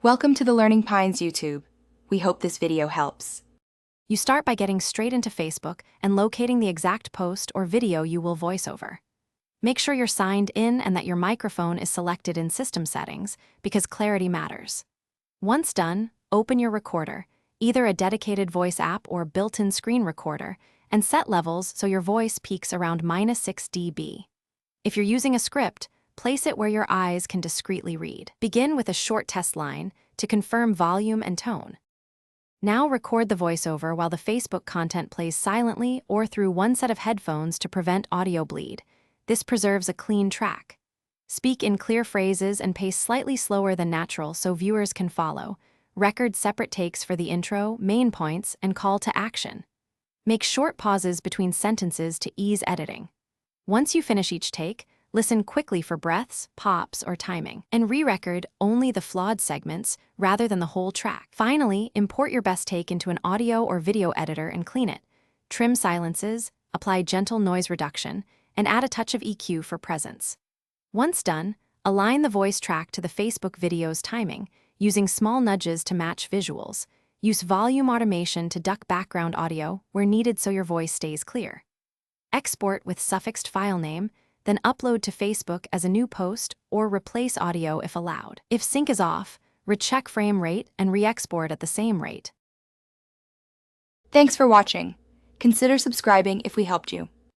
Welcome to the Learning Pines YouTube. We hope this video helps. You start by getting straight into Facebook and locating the exact post or video you will voice over. Make sure you're signed in and that your microphone is selected in system settings because clarity matters. Once done, open your recorder, either a dedicated voice app or built-in screen recorder, and set levels so your voice peaks around -6 dB. If you're using a script, place it where your eyes can discreetly read. Begin with a short test line to confirm volume and tone. Now record the voiceover while the Facebook content plays silently or through one set of headphones to prevent audio bleed. This preserves a clean track. Speak in clear phrases and pace slightly slower than natural so viewers can follow. Record separate takes for the intro, main points, and call to action. Make short pauses between sentences to ease editing. Once you finish each take, listen quickly for breaths, pops, or timing, and re-record only the flawed segments rather than the whole track. Finally, import your best take into an audio or video editor and clean it. Trim silences, apply gentle noise reduction, and add a touch of EQ for presence. Once done, align the voice track to the Facebook video's timing, using small nudges to match visuals. Use volume automation to duck background audio where needed so your voice stays clear. Export with suffixed file name, then upload to Facebook as a new post or replace audio if allowed. If sync is off, recheck frame rate and re-export at the same rate. Thanks for watching. Consider subscribing if we helped you.